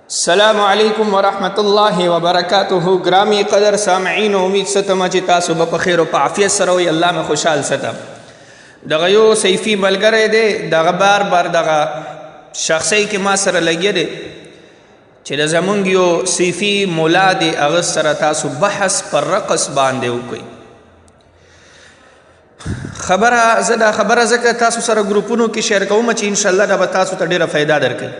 السلام علیکم ورحمت الله وبرکاته. گرامی قدر سامعین، امید ستم چې تاسو به په خیر او په عافیت سره وي. الله مې خوشحال ستم. دغه یو سیفي ملګری دی، دغه بار بار دغه شخصی کې ما سره لګیا دی چې د زمونږ یو صیفي مولا دی، هغه سره تاسو بحث پر رقص باندې وکړئ. زه دا خبره ځکه تاسو سره ګروپونو کې شیر کوم چې انشاءالله دا به تاسو ته ډېره فایده درکوي.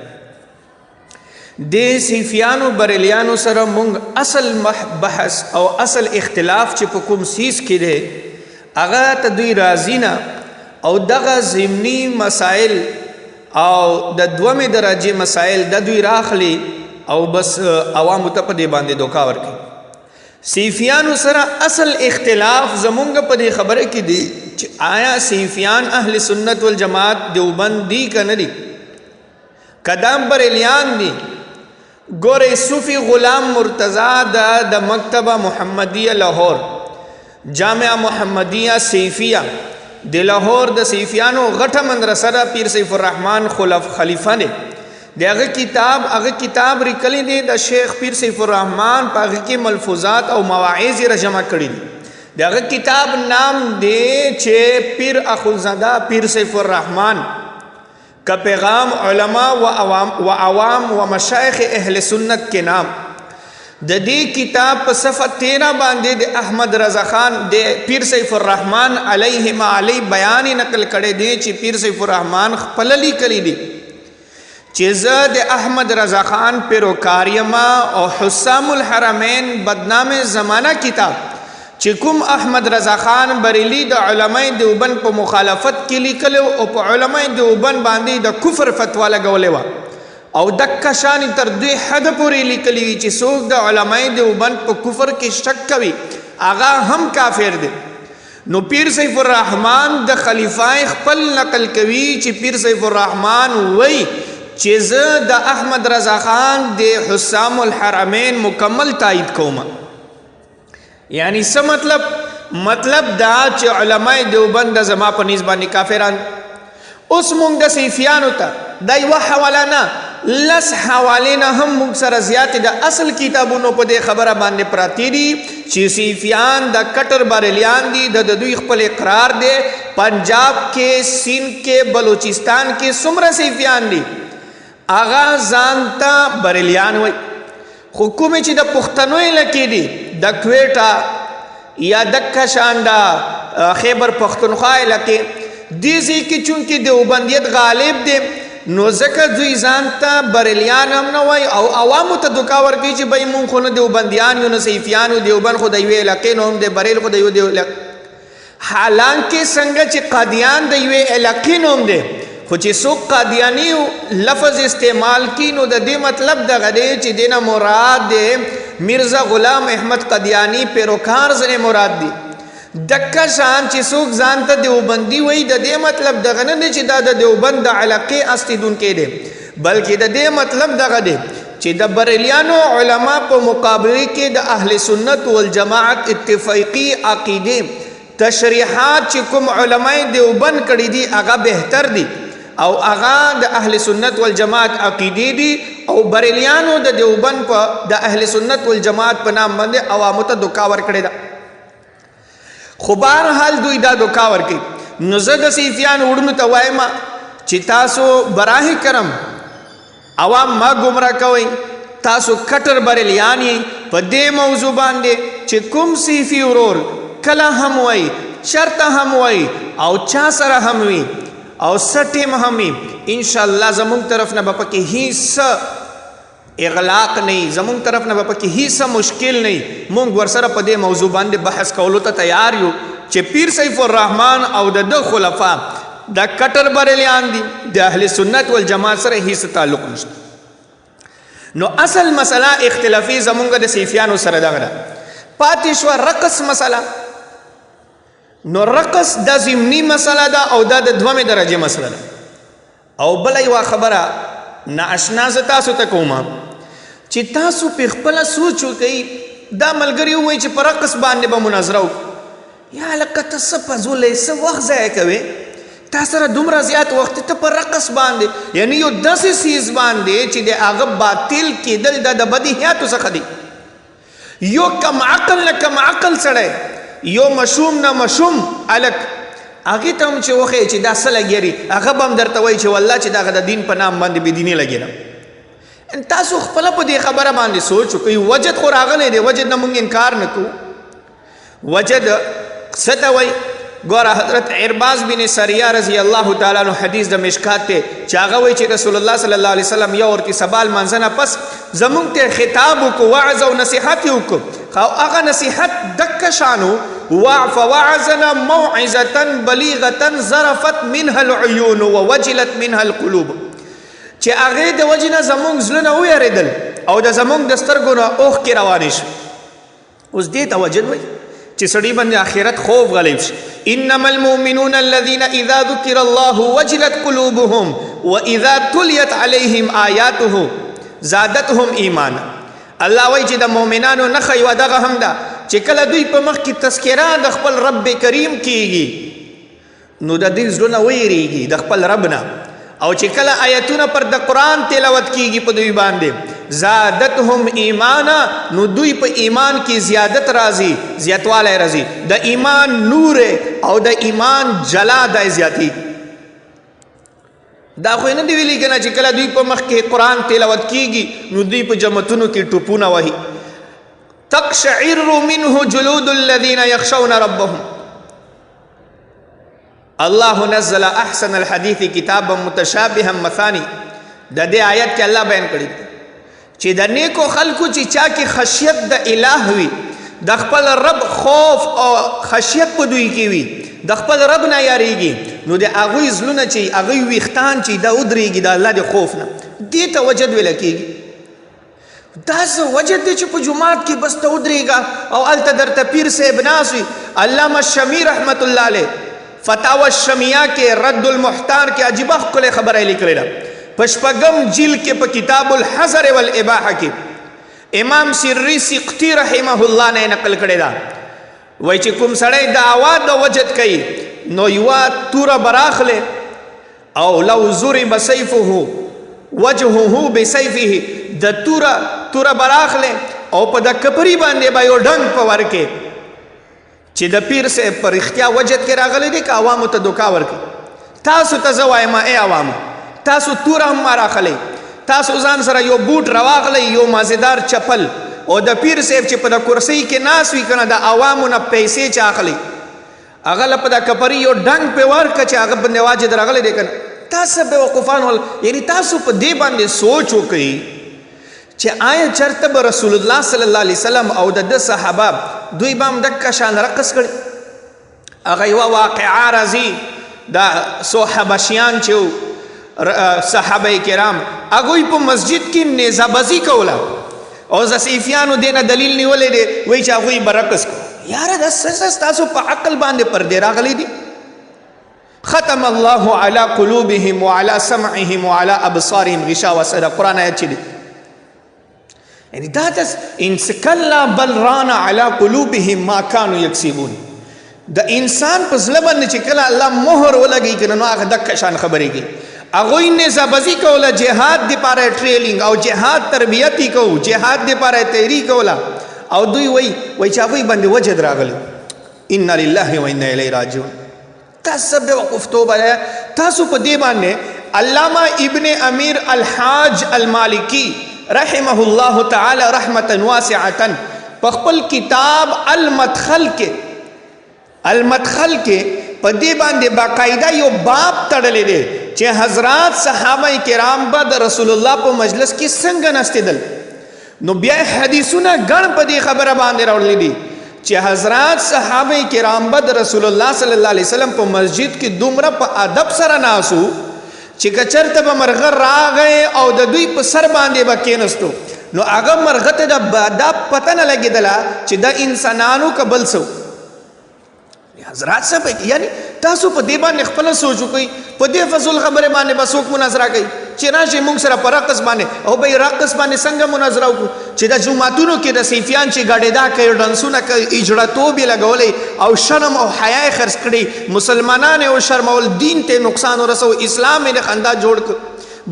د صیفیانو بریلیانو سره مونږ اصل بحث او اصل اختلاف چې په کوم سیز کې دی هغه ته دوی راضي نه، او دغه ضمني مسائل او د دومې درجې مسائل د دوی راخلي او بس عوامو ته په دې باندې دوکا ورکوي. صیفیانو سره اصل اختلاف زمونږ په دې خبره کې دی چې آیا صیفیان اهل سنت والجماعت دیوبند دی که نه دی، کدام بریلیان دی. گوره صوفی غلام مرتضی د مکتبه محمدیه لاهور، جامعه محمدیه صیفیه د لاهور د صیفیانو غټه مدرسه ده. پیر سیف الرحمن خلیفه دی. د هغه کتاب لیکلی دی د شیخ پیر سیف الرحمن، په هغه کې ملفوظات او مواعظ یې جمع کړي دي. د هغه کتاب نام دی چې پیر اخوندزاده پیر سیف الرحمن کا پیغام علماء و عوام و مشایخ اہل سنت کے نام. د دې کتاب په صفحه 13 باندې د احمد رضا خان د پیر سیف الرحمن علیهما علی بیان نقل کړي دی چې پیر سیف الرحمن خپل لیکلی دی چې زه د احمد رضا خان پیروکار یم او حسام الحرمین بدنام زمانہ کتاب چې کوم احمد رضا خان بریلی د علماء دیوبند په مخالفت کې لیکلو او په علماء دیوبند باندې د کفر فتوا لګولې وه، او دکه شان تر دوی حد پورې لیکلی وي چې څوک د علماء دیوبند په کفر کې شک کوي هغه هم کافر دی. نو پیر سیف الرحمن د خلیفای خپل نقل کوي چې پیر سیف الرحمن وی چې زه د احمد رضا خان د حسام الحرمین مکمل تایید کوم. یعنی څه مطلب دا چې علماء دیوبند زما په نسبت باندې کافران. اوس مونږ د صیفیانو ته دا یوه حواله نه، 10 حوالې نه هم مونږ سره زیاتې د اصل کتابونو په دې خبره باندې پراتی دي چې صیفیان د کټر بریلیان دي. د دوی خپل اقرار دی. پنجاب کې، سندھ کې، بلوچستان کې څومره صیفیان دي هغه ځان ته بریلیان وایي. خو کومې چې د پښتنو علاقې دي د کویټه یا دکه شان د خیبر پښتونخوا علاقې دې ځای کې چونکې دیوبندیت غالب دی، نو ځکه دوی ځان ته بریلیان هم نه وایي او عوامو ته دوکا ورکوي چې بی مونږ خو نه دیوبندیان یو نه صیفیان یو، دیوبند خو د یوې علاقې نه هم دی، بریل خو د یوې حالانکې څنګه چې قادیان د یوې علاقې نه هم دی، خو چې څوک قادیانی لفظ استعمال کی نو د دې مطلب دغه دی چې دینه مراد دی مرزا غلام احمد قادیانی پیروکار ځنې مراد دی. دکه شان چې څوک ځان ته دیوبندي وایي د دې مطلب دغه نه دی چې دا د دیوبند د علاقې استیدونکی دی، بلکې د دې مطلب دغه دی چې د بریلیانو علما په مقابله کې د اهل سنت والجماعت اتفاقی عقیده تشریحات چې کوم علماء دیوبند کړي دي هغه بهتر دي او هغه د اهل سنت والجماعت عقیده دي، او بریلیانو د دیوبند په د اهل سنت والجماعت په نام باندې عوامو ته دوکا ورکړې ده. خو بهرحال دوی دا دوکا ورکوي. نو زه د صیفیانو وړونو ته وایم چې تاسو براه کرم عوام ما ګمراه کوئ، تاسو کټر بریلیان یې په دې موضوع باندې چې کوم صیفي ورور کله هم وایي، چرته هم وایي او چا سره هم وي او سټیم همي، انشاءالله زمونږ طرف نه به پکې هیڅ اغلاق نه، زمونږ طرف نه به پکې هیڅ مشکل نه. مونږ ورسره په دې موضوع باندې بحث کولو ته تیار یو چې پیر سیف الرحمن او د خلفا د کټر بریلیان دي، د اهل سنت والجماعت سره هیڅ تعلق نشته. نو اصل مسله اختلافي زمونږ د صیفیانو سره دغه ده. پاتې شوه رقص مسله. نو رقص د ضمني مسله ده او دا د دومې درجې مسله ده. او بله یوه خبره نااشنا زه تاسو ته کوم چې تاسو په خپله سوچ وکئ. دا ملګري ووایي چې په رقص باندې به مناظره وکړو. یا لکه ته څه پزولی څه وخت ضایع کوې تا سره دومره زیات وخت ته په رقص باندې یعنی یو داسې څیز باندې چې د هغه باطل کېدل دا د بدیهیاتو څخه دی. یو کم عقل نه کم عقل سړی، یو مشوم نه مشوم هلک، هغې ته هم چې وښیې چې دا څه لګېري هغه به هم درته وایي چې والله چې دغه د دین په نام باندې بېدیني لګېږم. تاسو خپله په دې خبره باندې سوچ وکړئ. وجد خو راغلی دی، وجد نه موږ انکار نه کوو. وجد څه ته وایي؟ ګوره حضرت عرباز بن سریه رضی الله تعالی عنہ حدیث د مشکات ته چې هغه وایي چې رسول الله صلی الله علیه وسلم یو ورته سبا لمانځه نه پس زمونږ ته خطاب وکړو، وعظ او نصیحت یې وکړو. هغه نصیحت دکه شانو فوعظنا موعظة بلیغة ظرفت منها العیون ووجلت منها القلوب، چې هغې د وجې نه زمونږ زړونه ویرېدل او د زمونږ د سترګو نه اوښکې روانې شوې. اوس دې ته وجد وایي چې سړي باندې آخرت خوف غلیب شي. انما المؤمنون الذين اذا ذكر الله وجلت قلوبهم واذا تليت عليهم آياته زادتهم ایمانا. الله وایي چې د مؤمنانو نښه یوه دغه هم ده چې کله دوی په مخ کې تذکره د خپل رب کریم کیږي نو د دوی زړونه ویریږي د خپل رب نه، او چې کله آیتونه پر د قرآن تلاوت کیږي په دوی باندې زادتهم ایمانا نو دوی په ایمان کې زیادت راځي، زیاتوالی راځي، د ایمان نور او د ایمان جلا د زیاتی. دا خو نه دی ویلي که نه چې کله دوی په مخ کې قرآن تلاوت کیږي نو دوی په جمتونو کې ټوپونه وهي. تقشعر منه جلود الذين يخشون ربهم. الله نزل احسن الحديث کتابا متشابها مثاني. د دې آیت کې الله بیان کړی چې د نیکو خلکو چې چا کې خشیت د الٰه وي، د خپل رب خوف او خشیت په دوی کې وي، د خپل رب نه یاریږي، نو د هغوی زړونه چې هغوی ویښتان چې دا ودرېږي د الله د خوف نه، دې ته وجد ویله کېږي. دا څه وجد دی چې په جومات کې بس ته ودرېږه او هلته درته پیر صاحب ناست وي. علامه شمی رحمت الله علیه فتاوی الشمیه کې رد المحتار کې عجیبه ښکلې خبره یې لیکلې ده. په شپږم جلد کې په کتاب الحذر والاباحه کې امام سری سقطي رحمه الله نه نقل کړې ده. وایي چې کوم سړی دعوا د وجد کوي نو یوه توره براخلې او لو ضرب سیفه وجهه بسیفه، د توره براخلې او په د کپري باندې به یو ډنګ په ورکې چې د پیر صاحب په رښتیا وجد کې راغلی دی که عوامو ته دوکا ورکړي. تاسو ته زه وایم ای عوامو، تاسو توره هم ما راخلی، تاسو ځان سره یو بوټ راواخلی، یو مازیدار چپل، او د پیر صاحب چې په د کرسۍ کې ناست وي که نه د عوامو نه پیسې چې اخلي هغه له په د کپري یو ډنګ پې ورکړه چې هغه باندې واجد راغلی دی که نه. تاسو بیوقوفان ول، یعنی تاسو په دې باندې سوچ وکړئ چې آیا چرته به رسول الله صلی الله علیه وسلم او د ده صحابه دوی به هم دکه شان رقص کړي؟ هغه یوه واقعه راځي، دا څو حبشیان چې صحابه کرام هغوی په مسجد کې نیزه بازي کوله او زسیفیانو دې نه دلیل نیولی دی، وایي چې هغوی به رقص کوي. یاره دا څه ستاسو په عقل باندې پردې راغلی دي؟ ختم الله على قلوبهم وعلى سمعهم وعلى ابصارهم غشاوة. د قرآن آیت چې دی یعنی دا داس کلا بل ران على قلوبهم ما كانوا يكسبون. د انسان په زړه باندې چې کله الله مهر ولګي کنه نو هغه دک شان خبرې کوي. هغوی نظام بازی کوله، جهاد دپاره ټریننګ او جهاد تربیت یې کوو، جهاد دپاره تیاری کوله، او دوی وایي چې هغوی باندې وجد راغلی. انا لله و انا الیه راجعون. تاسو بیوقوف توبه ده. تاسو په دې باندې علامه ابن امیر الحاج المالکی رحمه الله تعالی رحمتا واسعتا په خپل کتاب المدخل کې په دې باندې باقاعده یو باب تړلی دی چې حضرات صحابه کرام به د رسول الله په مجلس کې څنګه نستېدل. نو بیا حدیثونه ګڼ په دې خبره باندې راوړلی دي چې حضرات صحابه کرام به د رسول الله صلی الله علیه وسلم په مسجد کې دومره په ادب سره ناسو چې که چېرته به مرغه راغی او د دوی په سر باندې به کېنستو نو هغه مرغه ته دا پته نه لګېدله چې د انسانانو که بل څه. حضرات صاحب یعنی تاسو په دې باندې خپله سوچ وکړئ. په دې فضول خبرې باندې به څوک مناظره کوي چې راشي موږ سره په رقص باندې او به رقص باندې څنګه مناظره وکړو چې د جوماتونو کې د صیفیان چې ګاډېدا کوي ډنسونه کوي اجړهتوب یې لګولی او شرم او حیا یې خرڅ کړي مسلمانان یې وشرمول دین ته نقصان ورسو اسلام یې خندا جوړ کړ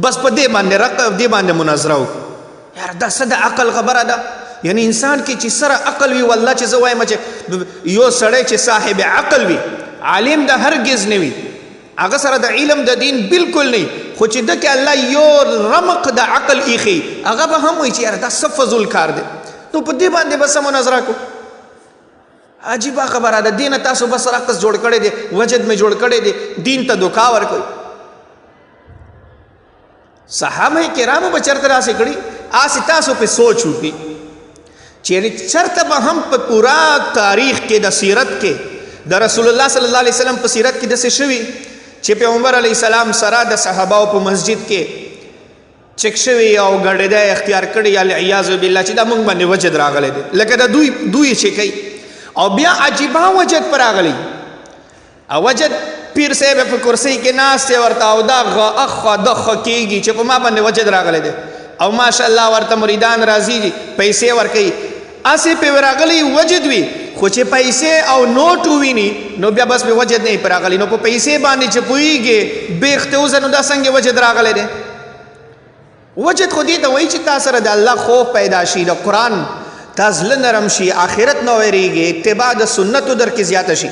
بس په دې باندې دې باندې مناظره وکړو یار دا څه د عقل خبره ده یعنی انسان کې چې سره عقل وي والله چې زه وایم چې یو سړی چې صاحب عقل وي عالم د هرګز نه وي هغه سره د علم د دین بالکل نه خو چې د کې الله یو رمق د عقل ایخي هغه به هم وایي چې یار دا څه فضول کار دی نو په دې باندې بس مناظره کو عجیبه خبره ده دین تاسو بس رقص جوړ کړی دی وجد می جوړ کړی دی دین ته دوکا ورکوي صحابه کرامو به چرته راسې کړي آس تاسو په سوچ وکړي چې چرته به هم په پورا تاریخ کې د سیرت کې د رسول الله صلی الله علیه وسلم په سیرت کې داسې شوي چې پیغمبر علیه السلام سره د صحاباو په مسجد کې چک شوي او ګډېدا اختیار کړي یا عیاذ بالله چې دا موږ باندې وجد راغلی دی لکه د دوی چې کوي او بیا عجیبه وجد پر راغلی او وجد پیر صاحب په کرسۍ کې ناست ورته او دا اخ دخ کېږي چې په ما باندې وجد راغلی دی او ماشاءالله ورته مریدان راځي پیسې ورکوي اسې پې راغلی وجد وي خو چې پیسې او نوټ وویني نو بیا بس پې وجد نه پې راغلی نو په پیسې باندې چې پوهېږي بیخته اوزه نو دا څنګه وجد راغلی دی وجد خو دې ته وایي چې تا سره د الله خوف پیدا شي د قرآن تا زړه نرم شي آخرت نه ویریږي اتباع د سنتو در کې زیاته شي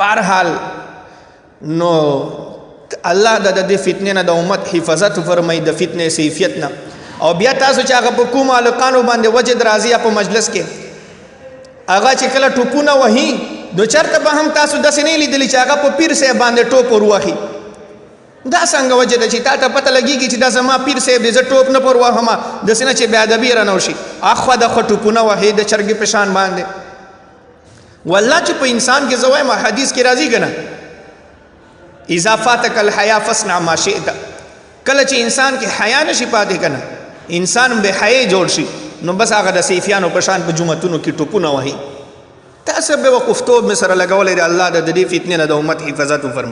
بهرحال نو الله د دې فتنې نه د امت حفاظت فرمایي د فتنې سیفیت نه او بیا تاسو چې هغه په کوم هلکانو باندې وجد راځي په مجلس کې هغه چې کله ټوپونه وهي نو چېرته به هم تاسو داسې نه لیدلی چې هغه په پیر صاحب باندې ټوپ ور وهي دا څنګه وجه ده چې تا ته پته لګېږي چې دا زما پیر صاحب دی زه ټوپ نه پر وهم داسې نه چې بې ادبي رانه وشي اخوا دخوا ټوپونه وهي د چرګې په شان باندې والله چې په انسان کې زه وایم حدیث کې راځي که نه اذا فاتک الحیا فاصنع ما شئت کله چې انسان کې حیا نشي پاتې که نه انسان بے حیا جوړ شي نو بس هغه د سیفیانو په شان په جوماتونو کې ټوپونه وهي تاسو به وقفتوب مې سره لګولی دی الله د دې فتنې نه د امت حفاظت وفرمایي